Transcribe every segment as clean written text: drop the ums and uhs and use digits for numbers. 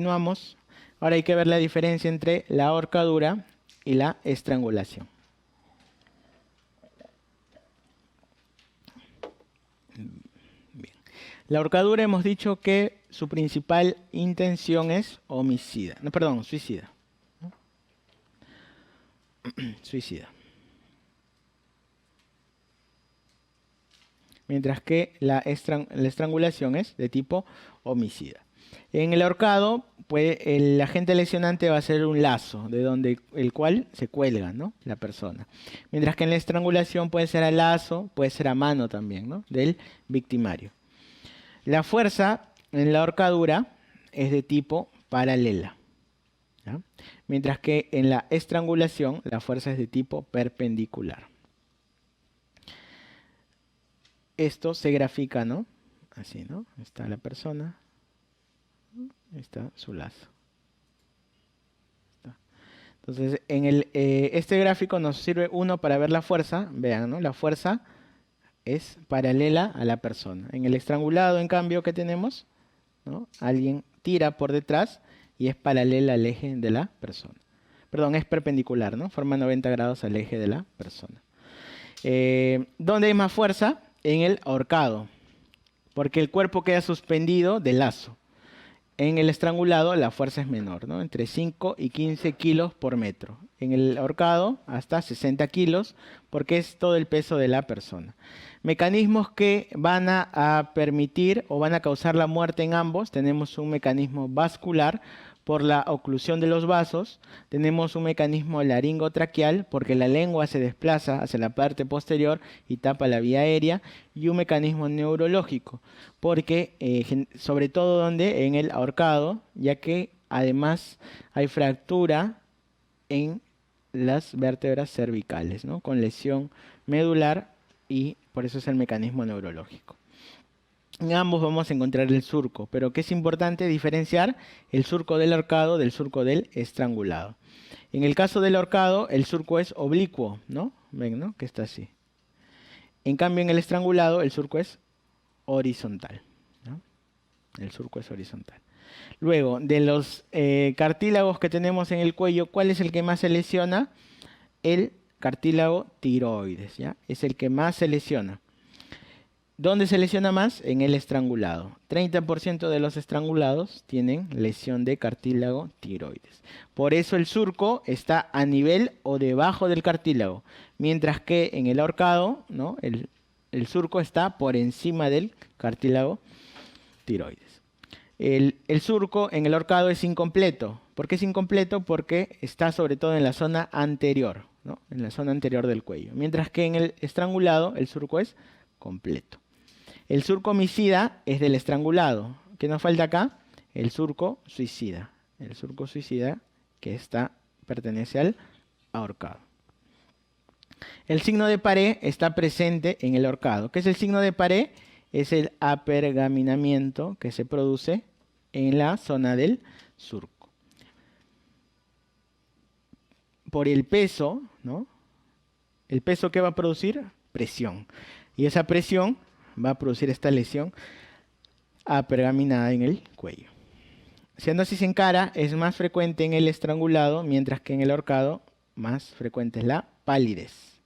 continuamos. Ahora hay que ver la diferencia entre la ahorcadura y la estrangulación. Bien. La ahorcadura hemos dicho que su principal intención es homicida. No, perdón, suicida. Suicida. Mientras que la estrangulación es de tipo homicida. En el ahorcado, pues, el agente lesionante va a ser un lazo, de donde el cual se cuelga, ¿no?, la persona. Mientras que en la estrangulación puede ser a lazo, puede ser a mano también, ¿no?, del victimario. La fuerza en la ahorcadura es de tipo paralela, ¿ya? Mientras que en la estrangulación la fuerza es de tipo perpendicular. Esto se grafica, ¿no?, así, ¿no? Está la persona, está su lazo. Está. Entonces, en este gráfico nos sirve uno para ver la fuerza. Vean, ¿no? La fuerza es paralela a la persona. En el estrangulado, en cambio, ¿qué tenemos? ¿No? Alguien tira por detrás y es paralela al eje de la persona. Perdón, es perpendicular, ¿no? Forma 90 grados al eje de la persona. ¿Dónde hay más fuerza? En el ahorcado, porque el cuerpo queda suspendido del lazo. En el estrangulado la fuerza es menor, ¿no? Entre 5 y 15 kilos por metro. En el ahorcado hasta 60 kilos, porque es todo el peso de la persona. Mecanismos que van a permitir o van a causar la muerte en ambos. Tenemos un mecanismo vascular por la oclusión de los vasos. Tenemos un mecanismo laringotraqueal porque la lengua se desplaza hacia la parte posterior y tapa la vía aérea. Y un mecanismo neurológico porque sobre todo donde en el ahorcado, ya que además hay fractura en las vértebras cervicales, ¿no?, con lesión medular, y por eso es el mecanismo neurológico. En ambos vamos a encontrar el surco, pero que es importante diferenciar el surco del ahorcado del surco del estrangulado. En el caso del ahorcado, el surco es oblicuo, ¿no? Ven, ¿no?, que está así. En cambio, en el estrangulado, el surco es horizontal, ¿no? El surco es horizontal. Luego, de los cartílagos que tenemos en el cuello, ¿cuál es el que más se lesiona? El cartílago tiroides, ¿ya? Es el que más se lesiona. ¿Dónde se lesiona más? En el estrangulado. 30% de los estrangulados tienen lesión de cartílago tiroides. Por eso el surco está a nivel o debajo del cartílago, mientras que en el ahorcado, ¿no?, el surco está por encima del cartílago tiroides. El surco en el ahorcado es incompleto. ¿Por qué es incompleto? Porque está sobre todo en la zona anterior, ¿no?, en la zona anterior del cuello. Mientras que en el estrangulado el surco es completo. El surco homicida es del estrangulado. ¿Qué nos falta acá? El surco suicida. El surco suicida que pertenece al ahorcado. El signo de pared está presente en el ahorcado. ¿Qué es el signo de pared? Es el apergaminamiento que se produce en la zona del surco. Por el peso, ¿no? ¿El peso qué va a producir? Presión. Y esa presión va a producir esta lesión apergaminada en el cuello. Cianosis en cara es más frecuente en el estrangulado, mientras que en el ahorcado más frecuente es la palidez.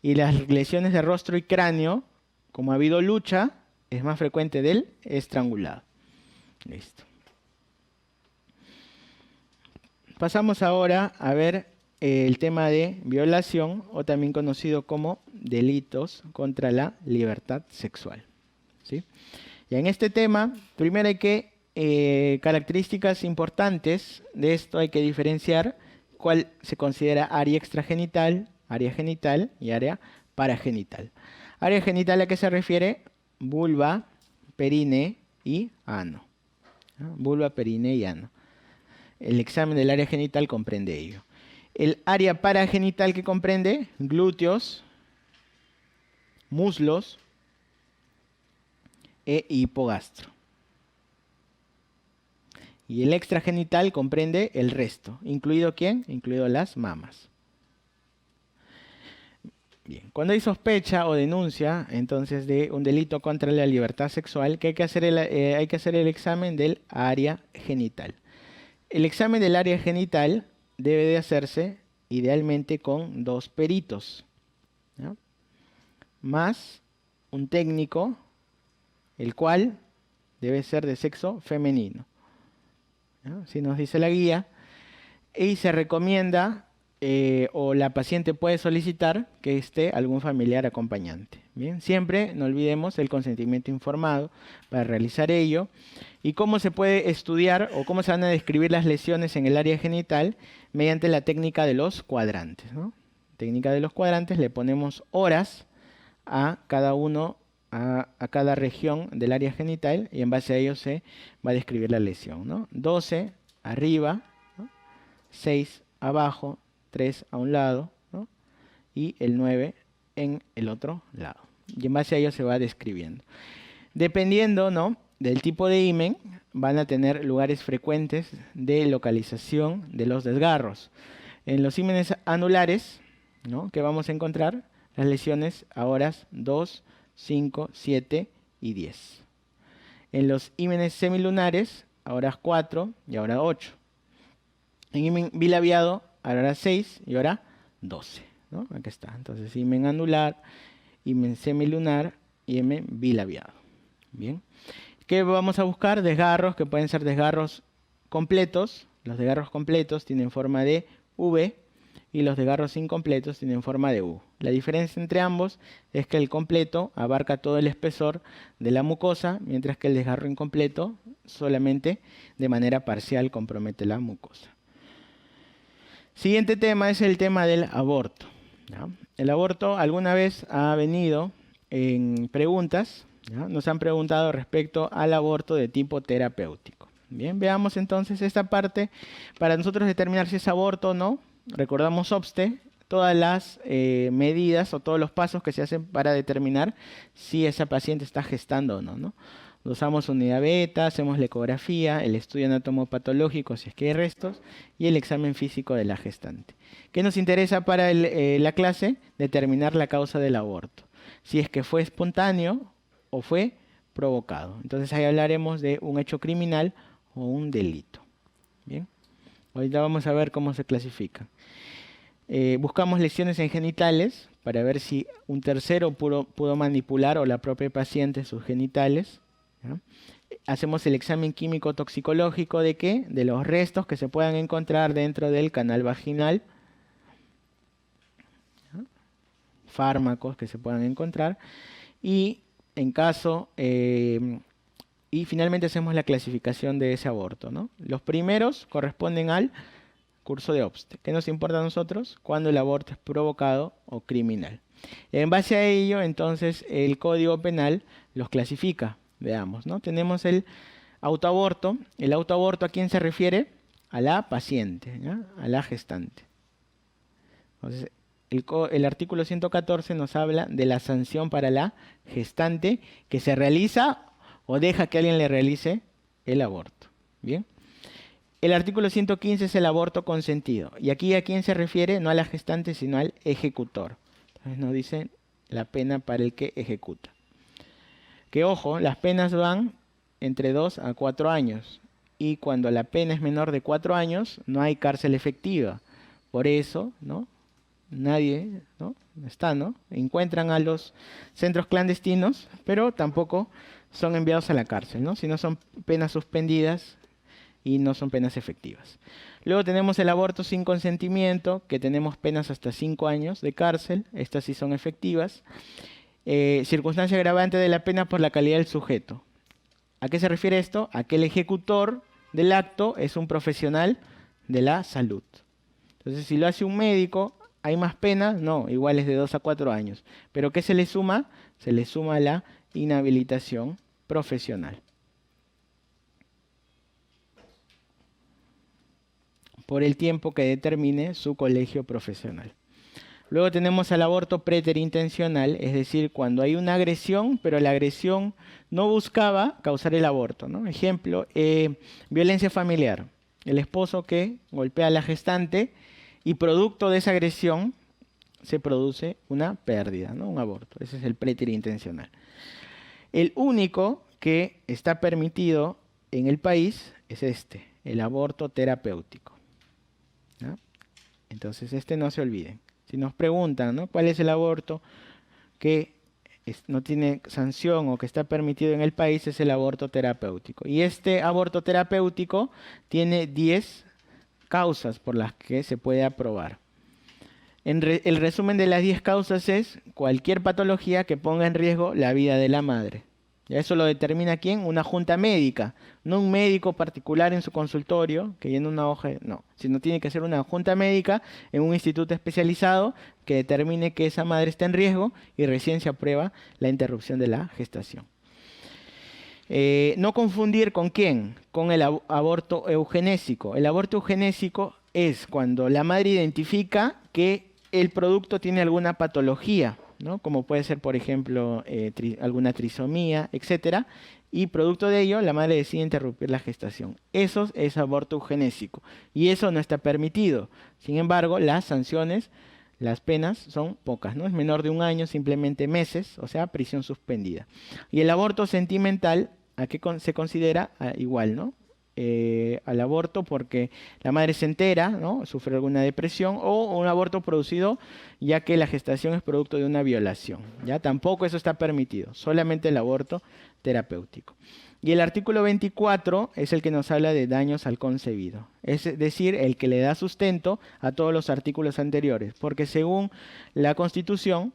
Y las lesiones de rostro y cráneo, como ha habido lucha, es más frecuente del estrangulado. Listo. Pasamos ahora a ver el tema de violación, o también conocido como delitos contra la libertad sexual, ¿sí? Y en este tema, primero hay que, características importantes de esto, hay que diferenciar cuál se considera área extragenital, área genital y área paragenital. Área genital, ¿a qué se refiere? Vulva, perine y ano. ¿No? Vulva, perine y ano. El examen del área genital comprende ello. El área paragenital, que comprende glúteos, muslos e hipogastro. Y el extragenital comprende el resto. ¿Incluido quién? Incluido las mamas. Bien. Cuando hay sospecha o denuncia, entonces, de un delito contra la libertad sexual, ¿qué hay que hacer? Hay que hacer el examen del área genital. El examen del área genital debe de hacerse idealmente con 2 peritos, ¿no? Más un técnico, el cual debe ser de sexo femenino, ¿no? Si nos dice la guía, y se recomienda o la paciente puede solicitar que esté algún familiar acompañante. Bien, siempre no olvidemos el consentimiento informado para realizar ello. ¿Y cómo se puede estudiar o cómo se van a describir las lesiones en el área genital? Mediante la técnica de los cuadrantes, ¿no? Técnica de los cuadrantes, le ponemos horas a cada uno, a cada región del área genital, y en base a ello se va a describir la lesión, ¿no? 12 arriba, ¿no? 6 abajo, 3 a un lado, ¿no? Y el 9 en el otro lado. Y en base a ello se va describiendo. Dependiendo, ¿no?, del tipo de himen, van a tener lugares frecuentes de localización de los desgarros. En los hímenes anulares, ¿no?, que vamos a encontrar las lesiones a horas 2, 5, 7 y 10. En los hímenes semilunares, a horas 4 y a hora 8. En himen bilabiado, a hora 6 y hora 12, ¿no? Aquí está. Entonces, himen anular, himen semilunar y himen bilabiado. Bien. ¿Qué vamos a buscar? Desgarros, que pueden ser desgarros completos. Los desgarros completos tienen forma de V y los desgarros incompletos tienen forma de U. La diferencia entre ambos es que el completo abarca todo el espesor de la mucosa, mientras que el desgarro incompleto solamente de manera parcial compromete la mucosa. Siguiente tema es el tema del aborto, ¿no? El aborto alguna vez ha venido en preguntas, ¿no? Nos han preguntado respecto al aborto de tipo terapéutico. Bien, veamos entonces esta parte. Para nosotros determinar si es aborto o no, recordamos OBSTE, todas las medidas o todos los pasos que se hacen para determinar si esa paciente está gestando o no, ¿no? Usamos unidad beta, hacemos la ecografía, el estudio anatomopatológico si es que hay restos y el examen físico de la gestante. ¿Qué nos interesa para la clase? Determinar la causa del aborto. Si es que fue espontáneo o fue provocado. Entonces ahí hablaremos de un hecho criminal o un delito. Bien, ahorita vamos a ver cómo se clasifica. Buscamos lesiones en genitales para ver si un tercero pudo manipular o la propia paciente sus genitales, ¿no? Hacemos el examen químico toxicológico de ¿qué? De los restos que se puedan encontrar dentro del canal vaginal, ¿no? Fármacos que se puedan encontrar y en caso y finalmente hacemos la clasificación de ese aborto, ¿no? Los primeros corresponden al curso de OBSTE. ¿Qué nos importa a nosotros? Cuando el aborto es provocado o criminal. En base a ello, entonces, el Código Penal los clasifica. Veamos, ¿no? Tenemos el autoaborto. El autoaborto, ¿a quién se refiere? A la paciente, ¿ya? A la gestante. Entonces, el artículo 114 nos habla de la sanción para la gestante que se realiza o deja que alguien le realice el aborto. Bien. El artículo 115 es el aborto consentido. Y aquí ¿a quién se refiere? No a la gestante, sino al ejecutor. Entonces nos dice la pena para el que ejecuta. Que ojo, las penas van entre 2 a 4 años. Y cuando la pena es menor de 4 años, no hay cárcel efectiva. Por eso, ¿no? Nadie, ¿no? Está, ¿no? Encuentran a los centros clandestinos, pero tampoco son enviados a la cárcel, ¿no? Sino son penas suspendidas y no son penas efectivas. Luego tenemos el aborto sin consentimiento, que tenemos penas hasta 5 años de cárcel. Estas sí son efectivas. Circunstancia agravante de la pena por la calidad del sujeto. ¿A qué se refiere esto? A que el ejecutor del acto es un profesional de la salud. Entonces, si lo hace un médico, ¿hay más pena? No, igual es de 2 a 4 años. ¿Pero qué se le suma? Se le suma la inhabilitación profesional. Por el tiempo que determine su colegio profesional. Luego tenemos el aborto preterintencional, es decir, cuando hay una agresión, pero la agresión no buscaba causar el aborto, ¿no? Ejemplo, violencia familiar. El esposo que golpea a la gestante y producto de esa agresión se produce una pérdida, ¿no? Un aborto. Ese es el préter intencional. El único que está permitido en el país es este, el aborto terapéutico, ¿no? Entonces, no se olviden. Si nos preguntan, ¿no?, ¿cuál es el aborto que no tiene sanción o que está permitido en el país? Es el aborto terapéutico. Y este aborto terapéutico tiene 10 causas por las que se puede aprobar. El resumen de las 10 causas es cualquier patología que ponga en riesgo la vida de la madre. ¿Y eso lo determina quién? Una junta médica, no un médico particular en su consultorio que llena una hoja, no, sino tiene que ser una junta médica en un instituto especializado que determine que esa madre está en riesgo y recién se aprueba la interrupción de la gestación. No confundir con quién, con el aborto eugenésico. El aborto eugenésico es cuando la madre identifica que el producto tiene alguna patología, ¿no?, como puede ser, por ejemplo, alguna trisomía, etcétera, y producto de ello la madre decide interrumpir la gestación. Eso es aborto eugenésico y eso no está permitido. Sin embargo, las sanciones, las penas son pocas, ¿no? Es menor de 1 año, simplemente meses, o sea, prisión suspendida. Y el aborto sentimental, ¿a qué se considera? Igual, ¿no? Al aborto porque la madre se entera, ¿no?, sufre alguna depresión, o un aborto producido ya que la gestación es producto de una violación. Ya tampoco eso está permitido, solamente el aborto terapéutico. Y el artículo 24 es el que nos habla de daños al concebido, es decir, el que le da sustento a todos los artículos anteriores, porque según la Constitución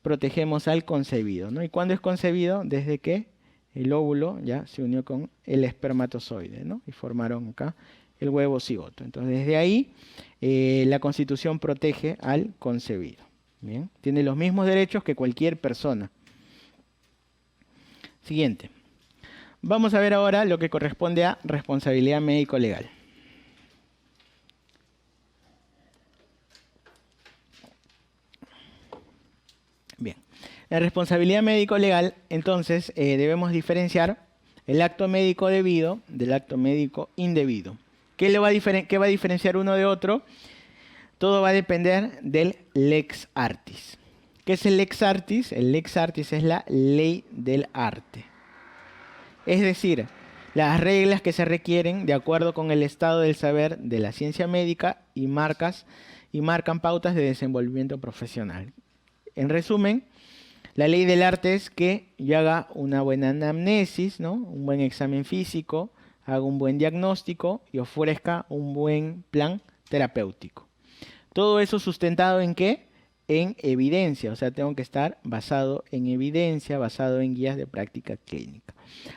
protegemos al concebido, ¿no? ¿Y cuándo es concebido? Desde que el óvulo ya se unió con el espermatozoide, ¿no?, y formaron acá el huevo cigoto. Entonces, desde ahí la Constitución protege al concebido. Bien, tiene los mismos derechos que cualquier persona. Siguiente. Vamos a ver ahora lo que corresponde a responsabilidad médico-legal. Bien. La responsabilidad médico-legal, entonces, debemos diferenciar el acto médico debido del acto médico indebido. ¿Qué va a diferenciar uno de otro? Todo va a depender del lex artis. ¿Qué es el lex artis? El lex artis es la ley del arte. Es decir, las reglas que se requieren de acuerdo con el estado del saber de la ciencia médica y marcan pautas de desenvolvimiento profesional. En resumen, la ley del arte es que yo haga una buena anamnesis, ¿no?, un buen examen físico, haga un buen diagnóstico y ofrezca un buen plan terapéutico. Todo eso sustentado ¿en qué? En evidencia, o sea, tengo que estar basado en evidencia, basado en guías de práctica clínica.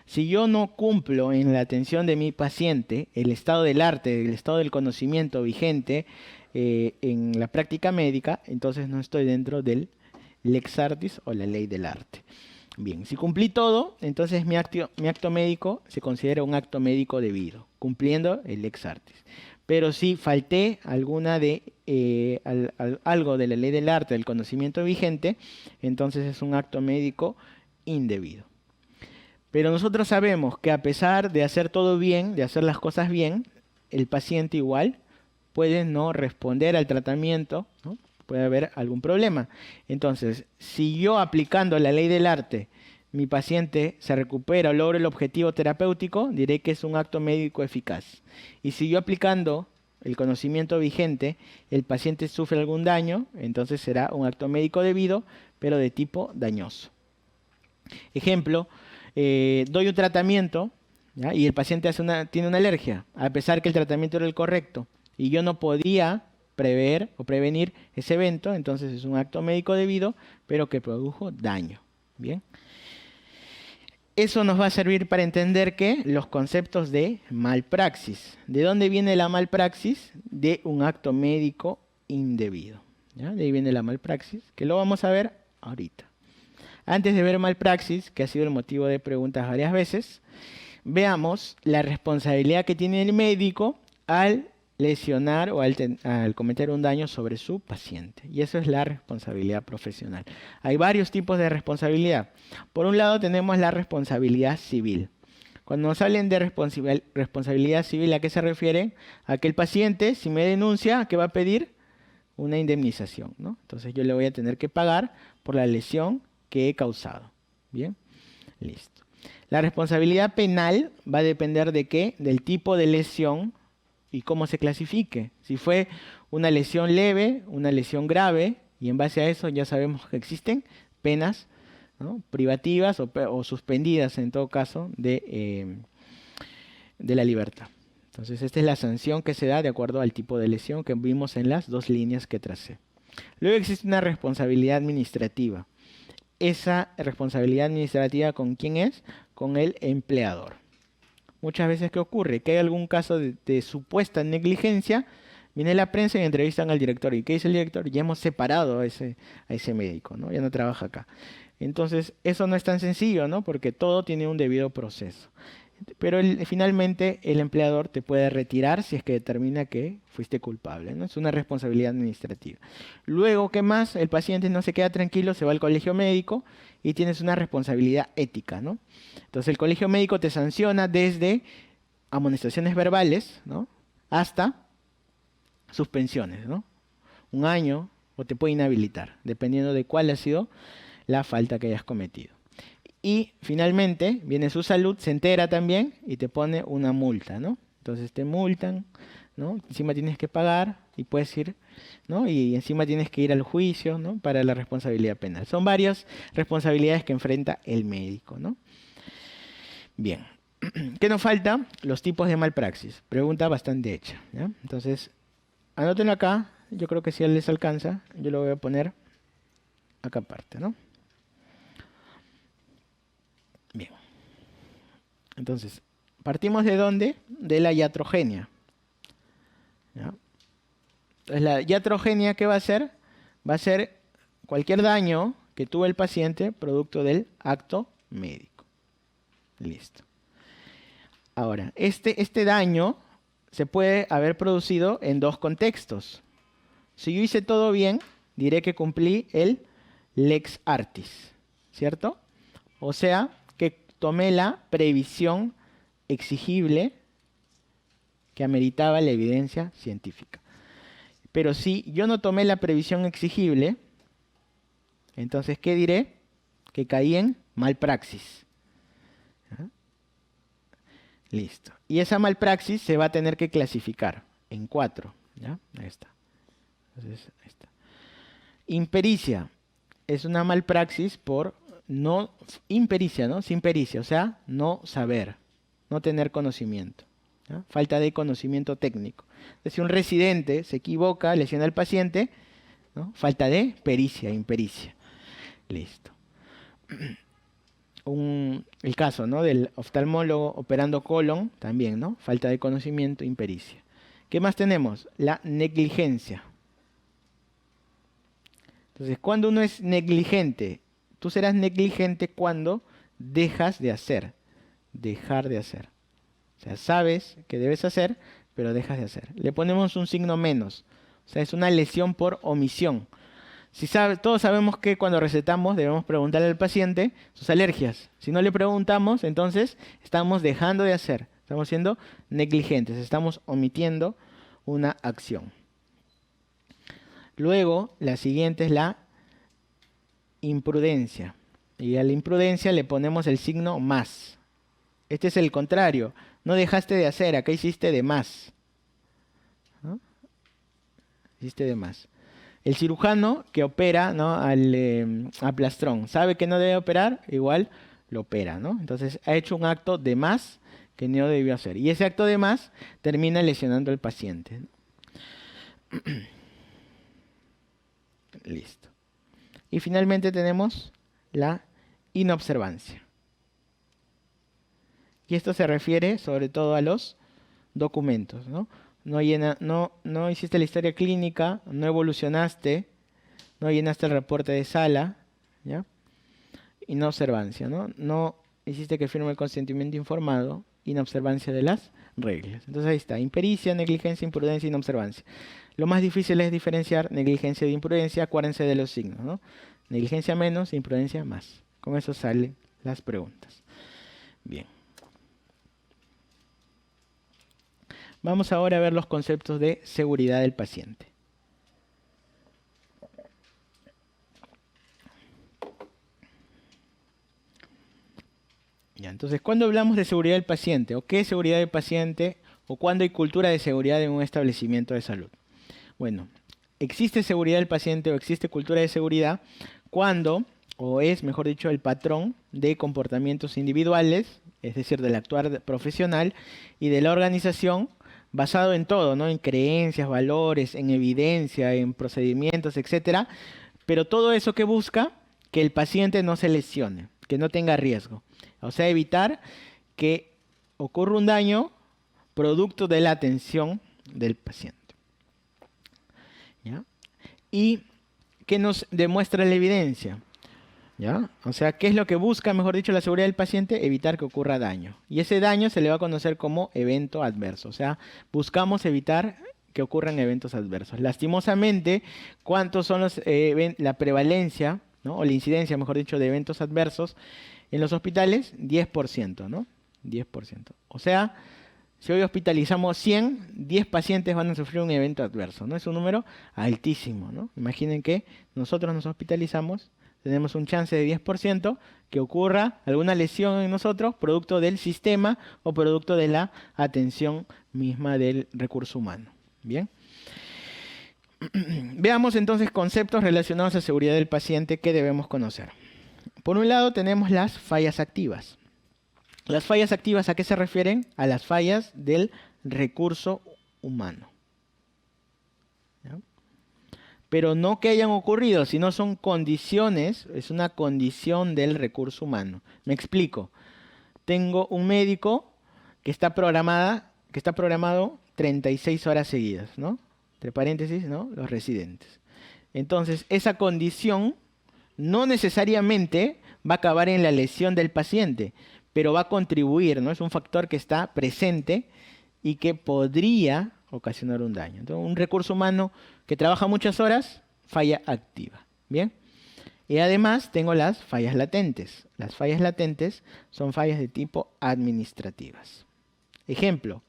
Si yo no cumplo en la atención de mi paciente el estado del arte, el estado del conocimiento vigente en la práctica médica, entonces no estoy dentro del lex artis o la ley del arte. Bien, si cumplí todo, entonces mi acto médico se considera un acto médico debido, cumpliendo el lex artis. Pero si falté algo de la ley del arte, del conocimiento vigente, entonces es un acto médico indebido. Pero nosotros sabemos que a pesar de hacer todo bien, de hacer las cosas bien, el paciente igual puede no responder al tratamiento, ¿no?, puede haber algún problema. Entonces, si yo aplicando la ley del arte, mi paciente se recupera o logra el objetivo terapéutico, diré que es un acto médico eficaz. Y si yo aplicando el conocimiento vigente, el paciente sufre algún daño, entonces será un acto médico debido, pero de tipo dañoso. Ejemplo, doy un tratamiento, ¿ya?, y el paciente tiene una alergia, a pesar que el tratamiento era el correcto, y yo no podía prever o prevenir ese evento, entonces es un acto médico debido, pero que produjo daño. Bien. Eso nos va a servir para entender que los conceptos de malpraxis. ¿De dónde viene la malpraxis? De un acto médico indebido. ¿Ya? De ahí viene la malpraxis, que lo vamos a ver ahorita. Antes de ver malpraxis, que ha sido el motivo de preguntas varias veces, veamos la responsabilidad que tiene el médico al lesionar o al cometer un daño sobre su paciente. Y eso es la responsabilidad profesional. Hay varios tipos de responsabilidad. Por un lado tenemos la responsabilidad civil. Cuando nos hablen de responsabilidad civil, ¿a qué se refiere? A que el paciente, si me denuncia, ¿qué va a pedir? una indemnización, ¿no? Entonces yo le voy a tener que pagar por la lesión que he causado. Bien, listo. La responsabilidad penal va a depender de qué, del tipo de lesión y cómo se clasifique. Si fue una lesión leve, una lesión grave, y en base a eso ya sabemos que existen penas, ¿no?, privativas o suspendidas en todo caso de la libertad. Entonces esta es la sanción que se da de acuerdo al tipo de lesión que vimos en las dos líneas que tracé. Luego existe una responsabilidad administrativa. Esa responsabilidad administrativa, ¿con quién es? Con el empleador. Muchas veces, ¿qué ocurre? Que hay algún caso de supuesta negligencia, viene la prensa y entrevistan al director. ¿Y qué dice el director? Ya hemos separado a ese médico, ¿no? Ya no trabaja acá. Entonces, eso no es tan sencillo, ¿no? Porque todo tiene un debido proceso. Pero finalmente el empleador te puede retirar si es que determina que fuiste culpable, ¿no? Es una responsabilidad administrativa. Luego, ¿qué más? El paciente no se queda tranquilo, se va al colegio médico y tienes una responsabilidad ética, ¿no? Entonces el colegio médico te sanciona desde amonestaciones verbales, ¿no?, hasta suspensiones, ¿no? 1 año o te puede inhabilitar, dependiendo de cuál ha sido la falta que hayas cometido. Y finalmente viene su salud, se entera también y te pone una multa, ¿no? Entonces te multan, ¿no? Encima tienes que pagar y puedes ir, ¿no? Y encima tienes que ir al juicio, ¿no?, para la responsabilidad penal. Son varias responsabilidades que enfrenta el médico, ¿no? Bien. ¿Qué nos falta? Los tipos de malpraxis. Pregunta bastante hecha, ¿ya? Entonces, anótenlo acá. Yo creo que si les alcanza, yo lo voy a poner acá aparte, ¿no? Bien. Entonces, partimos de dónde? De la iatrogenia, ¿ya? Entonces, la iatrogenia, ¿qué va a ser? Va a ser cualquier daño que tuvo el paciente producto del acto médico. Listo. Ahora, este daño se puede haber producido en dos contextos. Si yo hice todo bien, diré que cumplí el lex artis, ¿cierto? O sea, que tomé la previsión exigible que ameritaba la evidencia científica. Pero si yo no tomé la previsión exigible, entonces, ¿qué diré? Que caí en malpraxis. ¿Ah? Listo. Y esa malpraxis se va a tener que clasificar en 4. ¿Ya? Ahí está. Entonces, ahí está. Impericia es una malpraxis por no impericia, ¿no? Sin pericia, o sea, no saber, no tener conocimiento, ¿ya? Falta de conocimiento técnico. Entonces, si un residente se equivoca, lesiona al paciente, ¿no? Falta de pericia, impericia. Listo. El caso, ¿no?, del oftalmólogo operando colon, también, ¿no? Falta de conocimiento, impericia. ¿Qué más tenemos? La negligencia. Entonces, cuando uno es negligente, tú serás negligente cuando dejas de hacer, dejar de hacer. O sea, sabes que debes hacer, pero dejas de hacer. Le ponemos un signo menos. O sea, es una lesión por omisión. Todos sabemos que cuando recetamos debemos preguntarle al paciente sus alergias. Si no le preguntamos, entonces estamos dejando de hacer. Estamos siendo negligentes, estamos omitiendo una acción. Luego, la siguiente es la imprudencia. Y a la imprudencia le ponemos el signo más. Este es el contrario. No dejaste de hacer, acá hiciste de más, ¿no? Hiciste de más. El cirujano que opera, ¿no?, al plastrón, sabe que no debe operar, igual lo opera, ¿no? Entonces ha hecho un acto de más que no debió hacer. Y ese acto de más termina lesionando al paciente. Listo. Y finalmente tenemos la inobservancia. Y esto se refiere sobre todo a los documentos, ¿no? No hiciste la historia clínica, no evolucionaste, no llenaste el reporte de sala, ¿ya? Inobservancia, ¿no? No hiciste que firme el consentimiento informado, inobservancia de las reglas. Entonces ahí está, impericia, negligencia, imprudencia, inobservancia. Lo más difícil es diferenciar negligencia de imprudencia, acuérdense de los signos, ¿no? Negligencia menos, imprudencia más. Con eso salen las preguntas. Bien. Vamos ahora a ver los conceptos de seguridad del paciente. Ya, entonces, ¿cuándo hablamos de seguridad del paciente? ¿O qué es seguridad del paciente? ¿O cuándo hay cultura de seguridad en un establecimiento de salud? Bueno, existe seguridad del paciente o existe cultura de seguridad cuando, o es, mejor dicho, el patrón de comportamientos individuales, es decir, del actuar profesional y de la organización, basado en todo, ¿no? En creencias, valores, en evidencia, en procedimientos, etcétera, pero todo eso que busca que el paciente no se lesione, que no tenga riesgo. O sea, evitar que ocurra un daño producto de la atención del paciente. ¿Ya? ¿Y qué nos demuestra la evidencia? ¿Ya? O sea, ¿qué es lo que busca, mejor dicho, la seguridad del paciente? Evitar que ocurra daño. Y ese daño se le va a conocer como evento adverso. O sea, buscamos evitar que ocurran eventos adversos. Lastimosamente, ¿cuántos son la prevalencia, ¿no? O la incidencia, mejor dicho, de eventos adversos en los hospitales? 10%, ¿no? 10%. O sea, si hoy hospitalizamos 100, 10 pacientes van a sufrir un evento adverso, ¿no? Es un número altísimo, ¿no? Imaginen que nosotros nos hospitalizamos, tenemos un chance de 10% que ocurra alguna lesión en nosotros, producto del sistema o producto de la atención misma del recurso humano. Bien. Veamos entonces conceptos relacionados a seguridad del paciente que debemos conocer. Por un lado tenemos las fallas activas. Las fallas activas, ¿a qué se refieren? A las fallas del recurso humano. ¿Ya? Pero no que hayan ocurrido, sino son condiciones, es una condición del recurso humano. Me explico. Tengo un médico que está programado 36 horas seguidas, ¿no? Entre paréntesis, ¿no? Los residentes. Entonces, esa condición no necesariamente va a acabar en la lesión del paciente, pero va a contribuir, ¿no? Es un factor que está presente y que podría ocasionar un daño. Entonces, un recurso humano que trabaja muchas horas, falla activa. ¿Bien? Y además tengo las fallas latentes. Las fallas latentes son fallas de tipo administrativas. Ejemplo,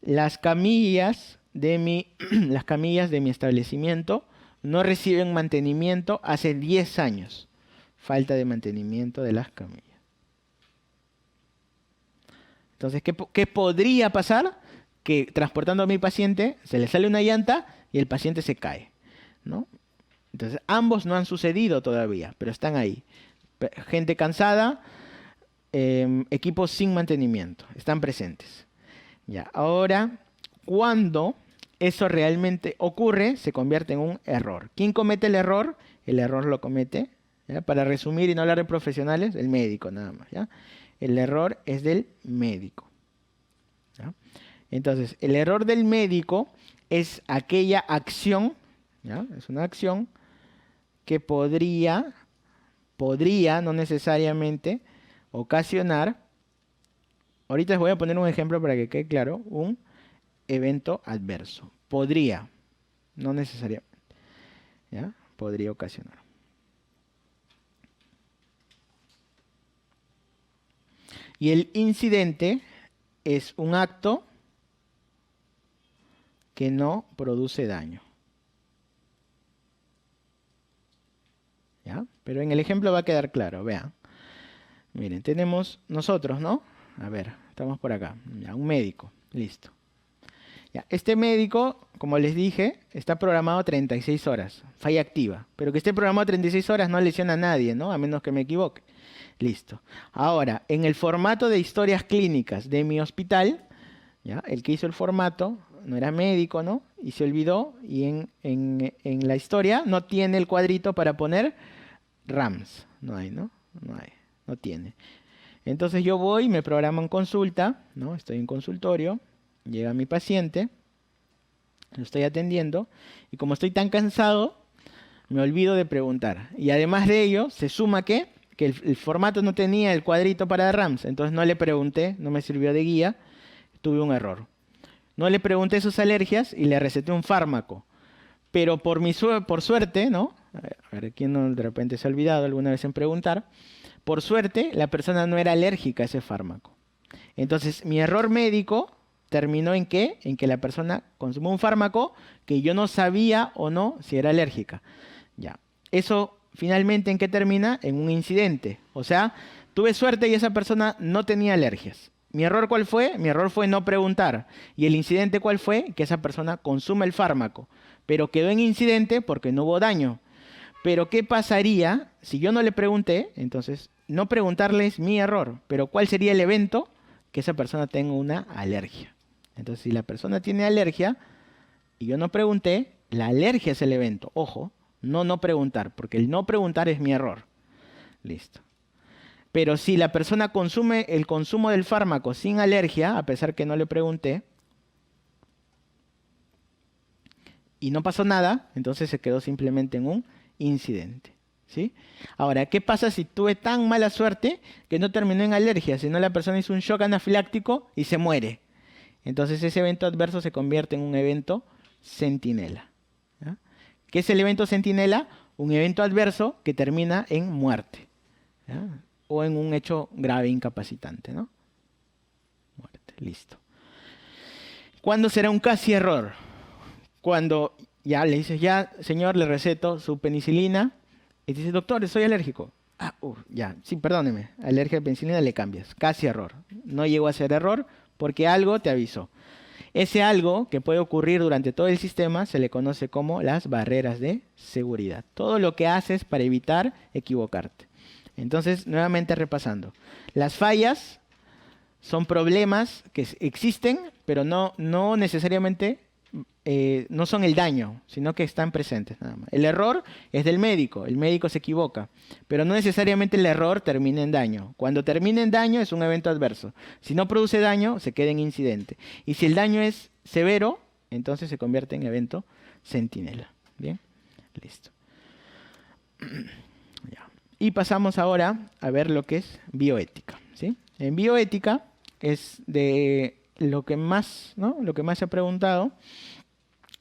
las camillas de mi establecimiento no reciben mantenimiento hace 10 años. Falta de mantenimiento de las camillas. Entonces, ¿qué podría pasar? Que transportando a mi paciente se le sale una llanta y el paciente se cae, ¿no? Entonces, ambos no han sucedido todavía, pero están ahí. Gente cansada, equipos sin mantenimiento, están presentes. Ya, ahora, cuando eso realmente ocurre, se convierte en un error. ¿Quién comete el error? El error lo comete, ¿ya? Para resumir y no hablar de profesionales, el médico nada más, ¿ya? El error es del médico, ¿ya? Entonces, el error del médico es aquella acción, ¿ya? Es una acción que podría, no necesariamente, ocasionar, ahorita les voy a poner un ejemplo para que quede claro, un evento adverso. Podría, no necesariamente, ¿ya? Podría ocasionar. Y el incidente es un acto que no produce daño. ¿Ya? Pero en el ejemplo va a quedar claro, vean. Miren, tenemos nosotros, ¿no? A ver, estamos por acá. Ya, un médico, listo. Ya, este médico, como les dije, está programado 36 horas, falla activa. Pero que esté programado 36 horas no lesiona a nadie, ¿no? A menos que me equivoque. Listo. Ahora, en el formato de historias clínicas de mi hospital, ¿ya? El que hizo el formato no era médico, ¿no? Y se olvidó, y en la historia no tiene el cuadrito para poner RAMS. No hay, ¿no? No hay, no tiene. Entonces yo voy, me programo en consulta, ¿no? Estoy en consultorio, llega mi paciente, lo estoy atendiendo, y como estoy tan cansado, me olvido de preguntar. Y además de ello, se suma que el formato no tenía el cuadrito para RAMS, entonces no le pregunté, no me sirvió de guía, tuve un error. No le pregunté sus alergias y le receté un fármaco. Pero por suerte, ¿no? A ver, ¿quién no de repente se ha olvidado alguna vez en preguntar? Por suerte, la persona no era alérgica a ese fármaco. Entonces, mi error médico terminó ¿en qué? En que la persona consumió un fármaco que yo no sabía o no si era alérgica. Ya. Eso finalmente ¿en qué termina? En un incidente. O sea, Tuve suerte y esa persona no tenía alergias. ¿Mi error cuál fue? Mi error fue no preguntar. ¿Y el incidente cuál fue? Que esa persona consume el fármaco, pero quedó en incidente porque no hubo daño. Pero ¿qué pasaría si yo no le pregunté? Entonces, no preguntarle es mi error, pero ¿cuál sería el evento? Que esa persona tenga una alergia. Entonces, si la persona tiene alergia y yo no pregunté, la alergia es el evento. Ojo, no preguntar, porque el no preguntar es mi error. Listo. Pero si la persona consume el consumo del fármaco sin alergia, a pesar que no le pregunté, y no pasó nada, entonces se quedó simplemente en un incidente. ¿Sí? Ahora, ¿qué pasa si tuve tan mala suerte que no terminó en alergia, sino la persona hizo un shock anafiláctico y se muere? Entonces ese evento adverso se convierte en un evento centinela. ¿Ya? ¿Qué es el evento centinela? Un evento adverso que termina en muerte. ¿Ya? O en un hecho grave incapacitante, ¿no? Muerte, listo. ¿Cuándo será un casi error? Cuando ya le dices, ya, señor, le receto su penicilina y dice, doctor, soy alérgico. Ya, sí, perdóneme, alergia a penicilina le cambias. Casi error. No llegó a ser error porque algo te avisó. Ese algo que puede ocurrir durante todo el sistema se le conoce como las barreras de seguridad. Todo lo que haces para evitar equivocarte. Entonces, nuevamente repasando. Las fallas son problemas que existen, pero no necesariamente no son el daño, sino que están presentes nada más. El error es del médico, el médico se equivoca, pero no necesariamente el error termina en daño. Cuando termina en daño es un evento adverso. Si no produce daño, se queda en incidente. Y si el daño es severo, entonces se convierte en evento centinela. Bien, listo. Ya. Y pasamos ahora a ver lo que es bioética. ¿Sí? En bioética es de lo que más, ¿no? Lo que más se ha preguntado.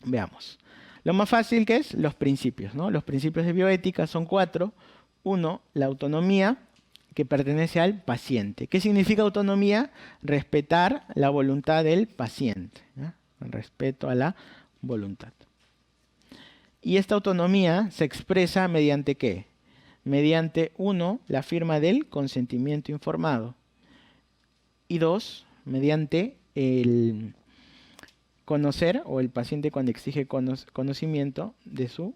Veamos. Lo más fácil que es los principios, ¿no? Los principios de bioética son 4. 1, la autonomía que pertenece al paciente. ¿Qué significa autonomía? Respetar la voluntad del paciente. ¿Ya? El respeto a la voluntad. Y esta autonomía se expresa mediante ¿qué? Mediante 1, la firma del consentimiento informado. Y 2, mediante el conocer o el paciente cuando exige conocimiento de su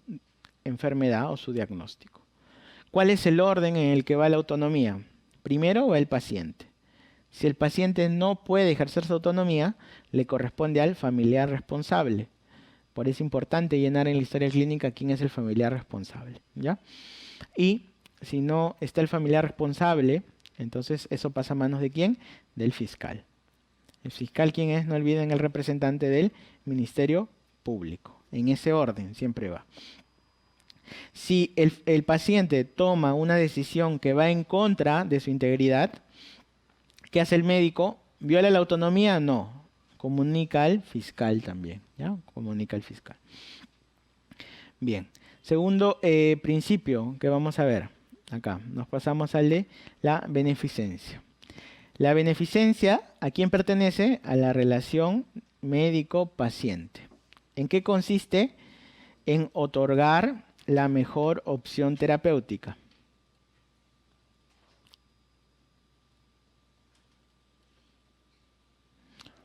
enfermedad o su diagnóstico. ¿Cuál es el orden en el que va la autonomía? Primero va el paciente. Si el paciente no puede ejercer su autonomía, le corresponde al familiar responsable. Por eso es importante llenar en la historia clínica quién es el familiar responsable. ¿Ya? Y si no está el familiar responsable, entonces eso pasa a manos de ¿quién? Del fiscal. El fiscal, ¿quién es? No olviden, el representante del Ministerio Público. En ese orden siempre va. Si el paciente toma una decisión que va en contra de su integridad, ¿qué hace el médico? ¿Viola la autonomía? No. Comunica al fiscal también. ¿Ya? Comunica al fiscal. Bien. Segundo principio que vamos a ver. Acá nos pasamos al de la beneficencia. La beneficencia, ¿a quién pertenece? A la relación médico-paciente. ¿En qué consiste? En otorgar la mejor opción terapéutica.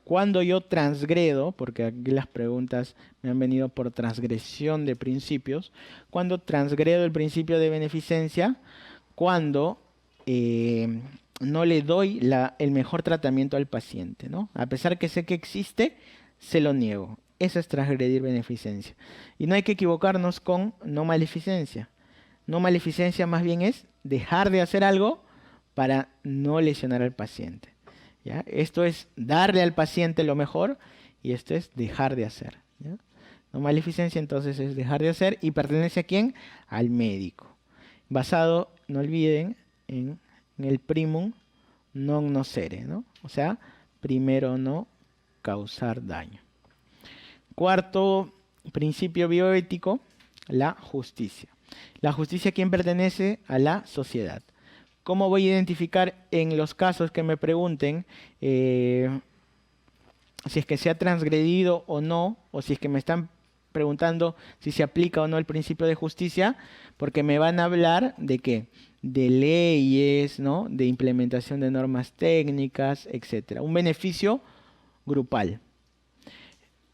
Cuando yo transgredo, porque aquí las preguntas me han venido por transgresión de principios, cuando transgredo el principio de beneficencia, cuando no le doy el mejor tratamiento al paciente, ¿no? A pesar que sé que existe, se lo niego. Eso es transgredir beneficencia. Y no hay que equivocarnos con no maleficencia. No maleficencia más bien es dejar de hacer algo para no lesionar al paciente. ¿Ya? Esto es darle al paciente lo mejor y esto es dejar de hacer. ¿Ya? No maleficencia entonces es dejar de hacer y pertenece a ¿quién? Al médico. Basado, no olviden, en el primum non nocere, ¿no? O sea, primero no causar daño. Cuarto principio bioético, la justicia. La justicia, ¿a quién pertenece? A la sociedad. ¿Cómo voy a identificar en los casos que me pregunten si es que se ha transgredido o no, o si es que me están preguntando si se aplica o no el principio de justicia, porque me van a hablar de qué, de leyes, ¿no? De implementación de normas técnicas, etcétera. Un beneficio grupal.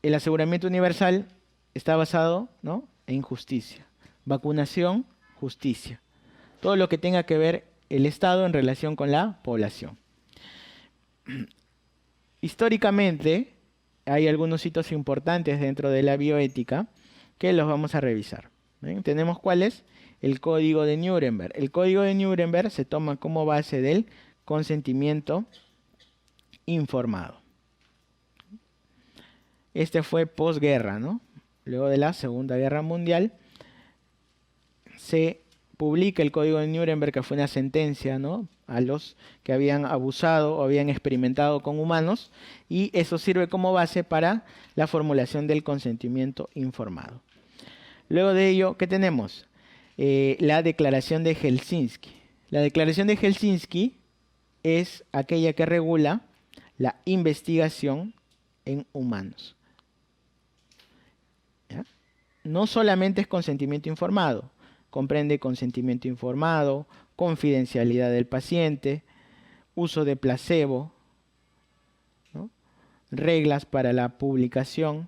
El aseguramiento universal está basado, ¿no? En justicia. Vacunación, justicia. Todo lo que tenga que ver el Estado en relación con la población. Históricamente, hay algunos hitos importantes dentro de la bioética que los vamos a revisar. ¿Ven? Tenemos cuál es el Código de Nuremberg. El Código de Nuremberg se toma como base del consentimiento informado. Este fue posguerra, ¿no? Luego de la Segunda Guerra Mundial se publica el Código de Nuremberg, que fue una sentencia, ¿no? A los que habían abusado o habían experimentado con humanos, y eso sirve como base para la formulación del consentimiento informado. Luego de ello, ¿qué tenemos? La Declaración de Helsinki. La Declaración de Helsinki es aquella que regula la investigación en humanos. ¿Ya? No solamente es consentimiento informado, comprende consentimiento informado, confidencialidad del paciente, uso de placebo, ¿no? Reglas para la publicación,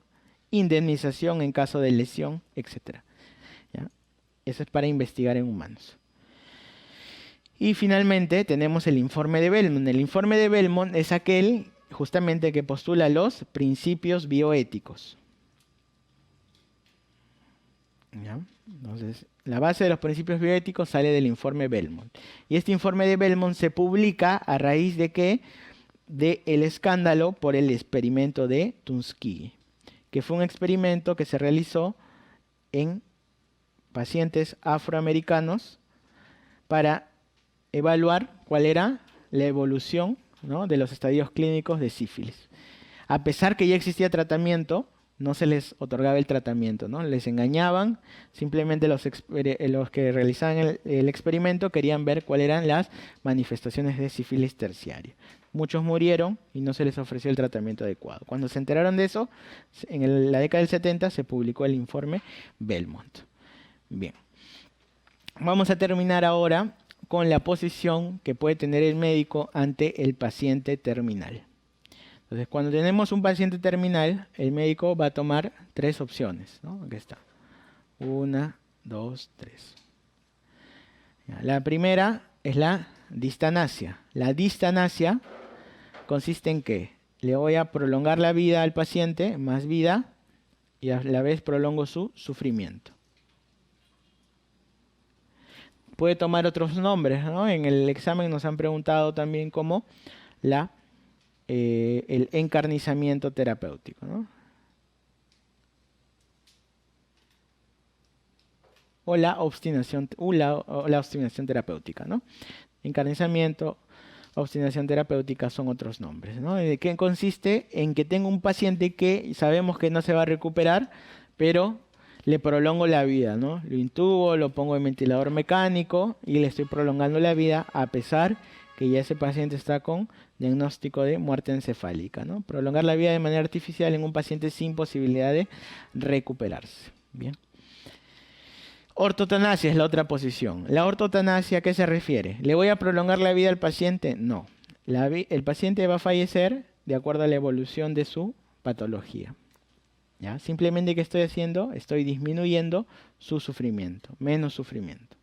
indemnización en caso de lesión, etc. ¿Ya? Eso es para investigar en humanos. Y finalmente tenemos el informe de Belmont. El informe de Belmont es aquel justamente que postula los principios bioéticos. ¿Ya? Entonces, la base de los principios bioéticos sale del informe Belmont. Y este informe de Belmont se publica a raíz de ¿qué? De el escándalo por el experimento de Tuskegee, que fue un experimento que se realizó en pacientes afroamericanos para evaluar cuál era la evolución, ¿no? De los estadios clínicos de sífilis. A pesar que ya existía tratamiento, no se les otorgaba el tratamiento, ¿no? Les engañaban, simplemente los que realizaban el experimento querían ver cuáles eran las manifestaciones de sífilis terciaria. Muchos murieron y no se les ofreció el tratamiento adecuado. Cuando se enteraron de eso, en la década del 70 se publicó el informe Belmont. Bien, vamos a terminar ahora con la posición que puede tener el médico ante el paciente terminal. Entonces, cuando tenemos un paciente terminal, el médico va a tomar tres opciones, ¿no? Aquí está. 1, 2, 3. La primera es la distanasia. La distanasia consiste en que le voy a prolongar la vida al paciente, más vida, y a la vez prolongo su sufrimiento. Puede tomar otros nombres, ¿no? En el examen nos han preguntado también como el encarnizamiento terapéutico, ¿no? O la obstinación, la obstinación terapéutica, ¿no? Encarnizamiento, obstinación terapéutica son otros nombres, ¿no? ¿De qué consiste? En que tengo un paciente que sabemos que no se va a recuperar, pero le prolongo la vida, ¿no? Lo intubo, lo pongo en ventilador mecánico y le estoy prolongando la vida a pesar que ya ese paciente está con diagnóstico de muerte encefálica, ¿no? Prolongar la vida de manera artificial en un paciente sin posibilidad de recuperarse. Bien. Ortotanasia es la otra posición. ¿La ortotanasia a qué se refiere? ¿Le voy a prolongar la vida al paciente? No. El paciente va a fallecer de acuerdo a la evolución de su patología. ¿Ya? Simplemente, ¿qué estoy haciendo? Estoy disminuyendo su sufrimiento, menos sufrimiento.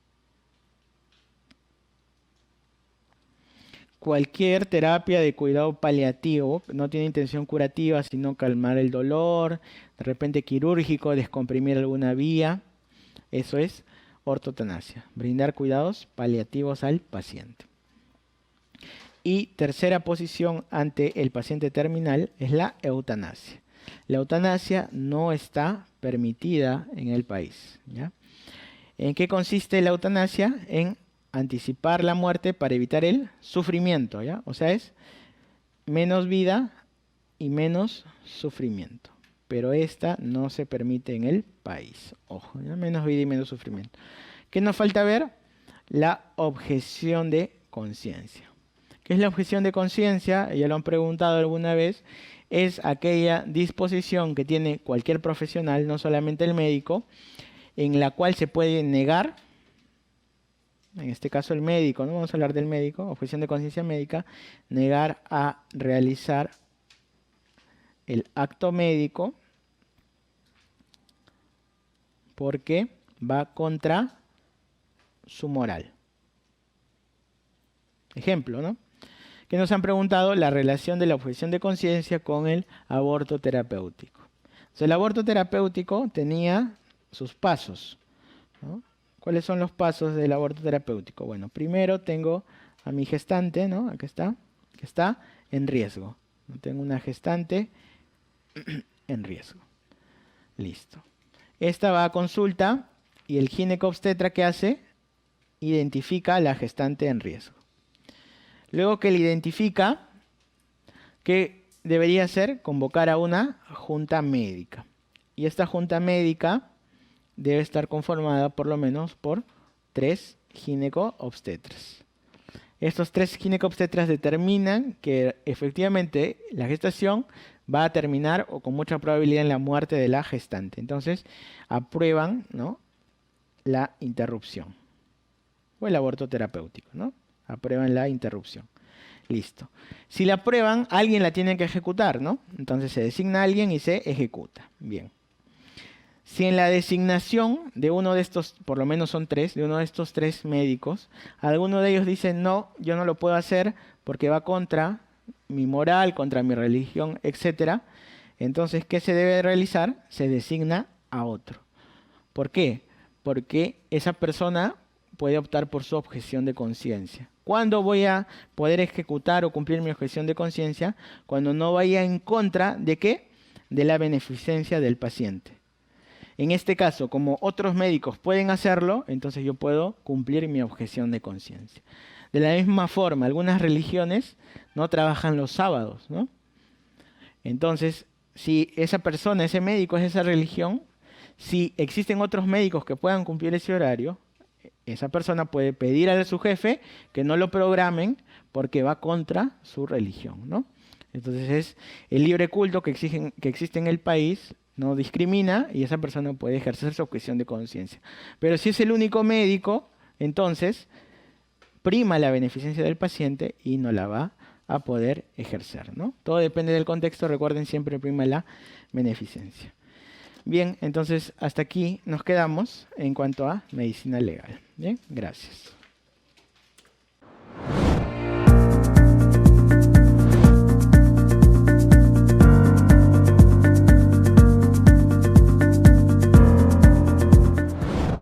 Cualquier terapia de cuidado paliativo no tiene intención curativa, sino calmar el dolor, de repente quirúrgico, descomprimir alguna vía. Eso es ortotanasia, brindar cuidados paliativos al paciente. Y tercera posición ante el paciente terminal es la eutanasia. La eutanasia no está permitida en el país, ¿ya? ¿En qué consiste la eutanasia? En anticipar la muerte para evitar el sufrimiento, ¿ya? O sea, es menos vida y menos sufrimiento. Pero esta no se permite en el país. Ojo, ¿ya? Menos vida y menos sufrimiento. ¿Qué nos falta ver? La objeción de conciencia. ¿Qué es la objeción de conciencia? Ya lo han preguntado alguna vez. es aquella disposición que tiene cualquier profesional, no solamente el médico, en la cual se puede negar, en este caso el médico, ¿no? Vamos a hablar del médico, objeción de conciencia médica, negar a realizar el acto médico porque va contra su moral. Ejemplo, ¿no? Que nos han preguntado la relación de la objeción de conciencia con el aborto terapéutico. Entonces, el aborto terapéutico tenía sus pasos, ¿no? ¿Cuáles son los pasos del aborto terapéutico? Bueno, primero tengo a mi gestante, ¿no? Aquí está, que está en riesgo. Tengo una gestante en riesgo. Listo. Esta va a consulta y el ginecobstetra, ¿qué hace? Identifica a la gestante en riesgo. Luego que le identifica, ¿qué debería hacer? Convocar a una junta médica. Y esta junta médica debe estar conformada por lo menos por 3 ginecobstetras. Estos 3 ginecobstetras determinan que efectivamente la gestación va a terminar o con mucha probabilidad en la muerte de la gestante. Entonces aprueban, ¿no?, la interrupción o el aborto terapéutico, ¿no? Aprueban la interrupción. Listo. Si la aprueban, alguien la tiene que ejecutar, ¿no? Entonces se designa a alguien y se ejecuta. Bien. Si en la designación de uno de estos, por lo menos son 3, de uno de estos 3 médicos, alguno de ellos dice, no, yo no lo puedo hacer porque va contra mi moral, contra mi religión, etc. Entonces, ¿qué se debe realizar? Se designa a otro. ¿Por qué? Porque esa persona puede optar por su objeción de conciencia. ¿Cuándo voy a poder ejecutar o cumplir mi objeción de conciencia? Cuando no vaya en contra de ¿qué? De la beneficencia del paciente. En este caso, como otros médicos pueden hacerlo, entonces yo puedo cumplir mi objeción de conciencia. De la misma forma, algunas religiones no trabajan los sábados, ¿no? Entonces, si esa persona, ese médico es de esa religión, si existen otros médicos que puedan cumplir ese horario, esa persona puede pedir a su jefe que no lo programen porque va contra su religión, ¿no? Entonces es el libre culto que existe en el país, no discrimina y esa persona puede ejercer su objeción de conciencia. Pero si es el único médico, entonces prima la beneficencia del paciente y no la va a poder ejercer, ¿no? Todo depende del contexto, recuerden, siempre prima la beneficencia. Bien, entonces hasta aquí nos quedamos en cuanto a medicina legal. Bien, gracias.